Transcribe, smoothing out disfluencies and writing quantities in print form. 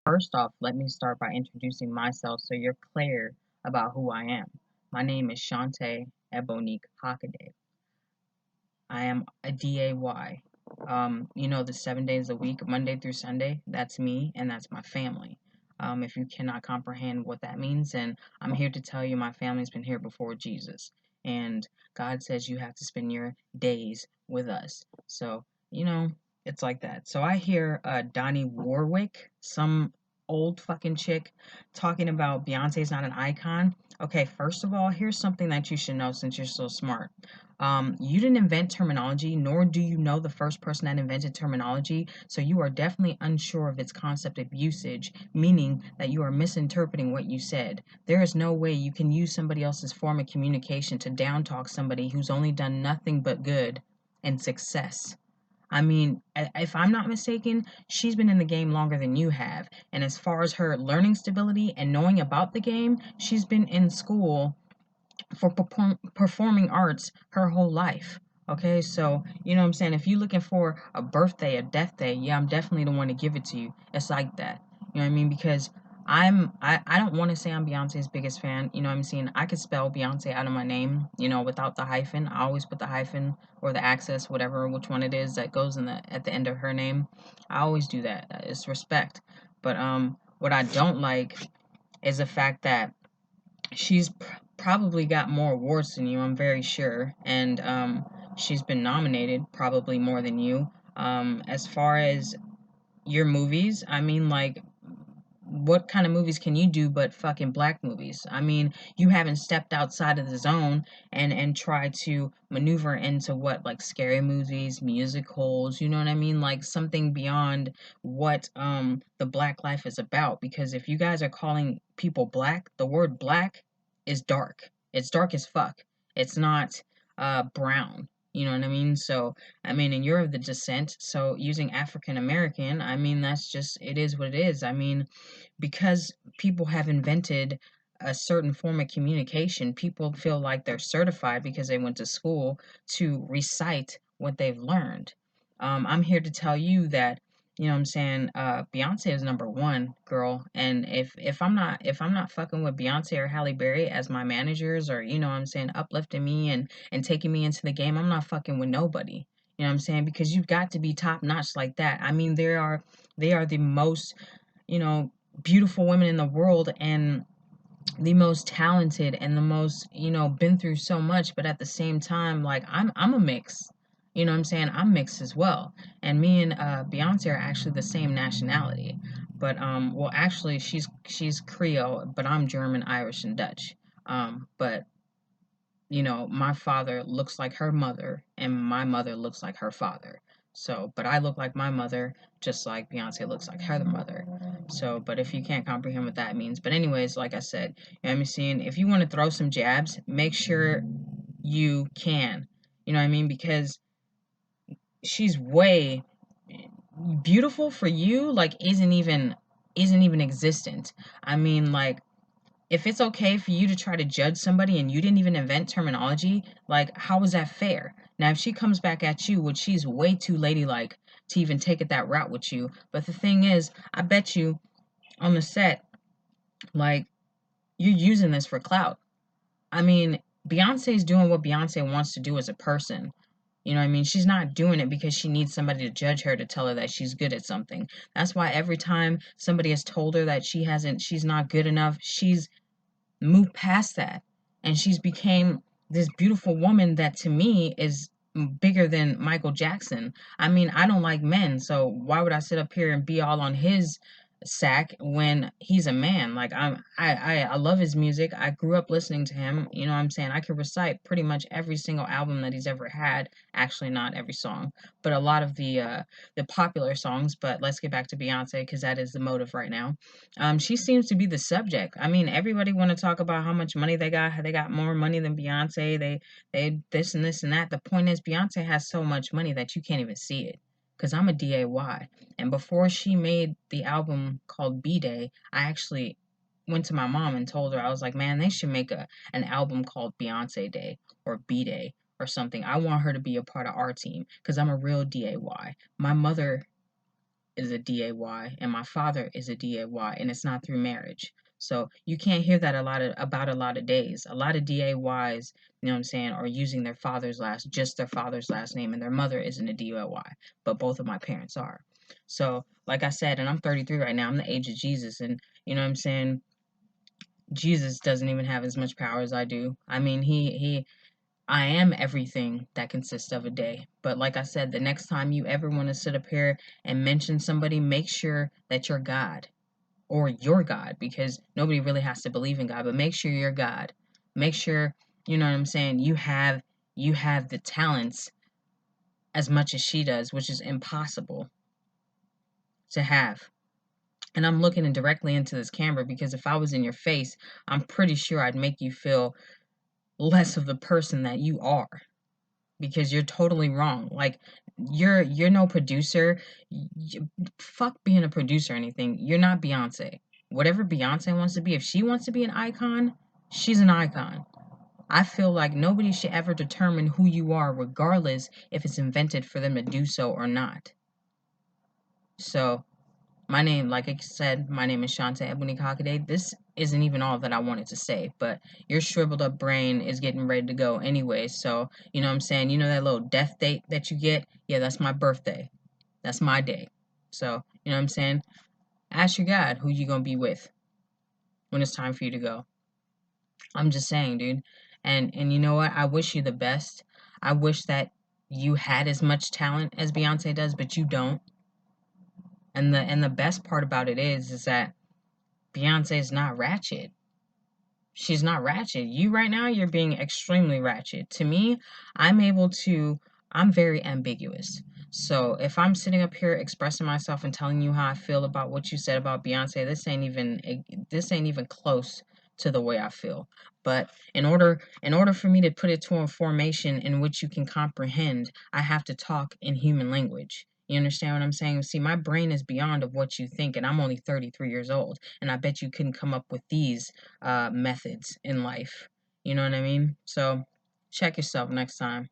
First off, let me start by introducing myself so you're clear about who I am. My name is Shante Ebonique Hockaday. I am a DAY. The 7 days a week, Monday through Sunday, that's me and that's my family. If you cannot comprehend what that means, then I'm here to tell you my family's been here before Jesus. And God says you have to spend your days with us. So, it's like that. So I hear Donnie Warwick, some old fucking chick, talking about Beyonce's not an icon. Okay, first of all, here's something that you should know since you're so smart. You didn't invent terminology, nor do you know the first person that invented terminology, so you are definitely unsure of its concept of usage, meaning that you are misinterpreting what you said. There is no way you can use somebody else's form of communication to downtalk somebody who's only done nothing but good and success. I mean, if I'm not mistaken, she's been in the game longer than you have. And as far as her learning stability and knowing about the game, she's been in school for performing arts her whole life. Okay, so you know what I'm saying? If you're looking for a birthday, a death day, yeah, I'm definitely the one to give it to you. It's like that. You know what I mean? Because I don't want to say I'm Beyonce's biggest fan. You know what I'm saying? I could spell Beyonce out of my name, without the hyphen. I always put the hyphen or the access, whatever, which one it is that goes in the at the end of her name. I always do that. It's respect. But what I don't like is the fact that she's probably got more awards than you, I'm very sure. And she's been nominated probably more than you. As far as your movies, I mean, like, what kind of movies can you do but fucking black movies? I mean, you haven't stepped outside of the zone and tried to maneuver into what, like, scary movies, musicals, you know what I mean? Like something beyond what the black life is about. Because if you guys are calling people black, the word black is dark. It's dark as fuck. It's not brown. You know what I mean? So I mean, and you're of the descent, so using African American, I mean, that's just, it is what it is. I mean, because people have invented a certain form of communication, people feel like they're certified because they went to school to recite what they've learned. I'm here to tell you that, you know what I'm saying, Beyonce is number one, girl. And if I'm not fucking with Beyonce or Halle Berry as my managers, or you know what I'm saying, uplifting me and taking me into the game, I'm not fucking with nobody. You know what I'm saying? Because you've got to be top notch like that. I mean, they are the most, you know, beautiful women in the world, and the most talented, and the most, been through so much. But at the same time, like, I'm a mix. You know what I'm saying? I'm mixed as well. And me and Beyonce are actually the same nationality. But well, actually, she's Creole, but I'm German, Irish, and Dutch. But my father looks like her mother, and my mother looks like her father. So, but I look like my mother, just like Beyonce looks like her mother. So, but if you can't comprehend what that means. But, anyways, like I said, I'm seeing, if you want to throw some jabs, make sure you can. You know what I mean? Because she's way beautiful for you, like, isn't even existent. I mean, like, if it's okay for you to try to judge somebody and you didn't even invent terminology, like, how is that fair? Now, if she comes back at you, which she's way too ladylike to even take it that route with you, but the thing is, I bet you on the set, like, you're using this for clout. I mean, Beyonce's doing what Beyonce wants to do as a person. You know what I mean? She's not doing it because she needs somebody to judge her to tell her that she's good at something. That's why every time somebody has told her that she's not good enough, she's moved past that, and she's became this beautiful woman that to me is bigger than Michael Jackson. I mean, I don't like men, so why would I sit up here and be all on his sack when he's a man? Like, I love his music. I grew up listening to him. You know what I'm saying? I could recite pretty much every single album that he's ever had. Actually, not every song, but a lot of the popular songs. But let's get back to Beyonce, because that is the motive right now. She seems to be the subject. I mean, everybody want to talk about how much money they got. How they got more money than Beyonce. They this and this and that. The point is, Beyonce has so much money that you can't even see it. Cause I'm a DAY, and before she made the album called B Day, I actually went to my mom and told her, I was like, man, they should make an album called Beyonce Day or B Day or something. I want her to be a part of our team because I'm a real DAY. My mother is a DAY and my father is a DAY, and it's not through marriage. So you can't hear that about a lot of days. A lot of DAYs, you know what I'm saying, are using just their father's last name, and their mother isn't a DAY, but both of my parents are. So, like I said, and I'm 33 right now, I'm the age of Jesus, and you know what I'm saying, Jesus doesn't even have as much power as I do. I mean, I am everything that consists of a day. But like I said, the next time you ever want to sit up here and mention somebody, make sure that you're God or your God, because nobody really has to believe in God, but make sure you're God. Make sure, you know what I'm saying, you have the talents as much as she does, which is impossible to have. And I'm looking directly into this camera because if I was in your face, I'm pretty sure I'd make you feel less of the person that you are, because you're totally wrong. Like you're no producer. Fuck being a producer or anything. You're not Beyonce. Whatever Beyonce wants to be, if she wants to be an icon, she's an icon. I feel like nobody should ever determine who you are, regardless if it's invented for them to do so or not. So my name, like I said, my name is Shante Ebony Hockaday. This isn't even all that I wanted to say, but your shriveled up brain is getting ready to go anyway. So, you know what I'm saying? You know that little death date that you get? Yeah, that's my birthday. That's my day. So, you know what I'm saying? Ask your God who you gonna be with when it's time for you to go. I'm just saying, dude. And you know what? I wish you the best. I wish that you had as much talent as Beyonce does, but you don't. And the best part about it is that Beyonce's not ratchet. She's not ratchet. You right now, you're being extremely ratchet. To me, I'm able to, I'm very ambiguous. So if I'm sitting up here expressing myself and telling you how I feel about what you said about Beyonce, this ain't even close to the way I feel. But in order for me to put it to a formation in which you can comprehend, I have to talk in human language. You understand what I'm saying? See, my brain is beyond of what you think, and I'm only 33 years old, and I bet you couldn't come up with these methods in life. You know what I mean? So check yourself next time.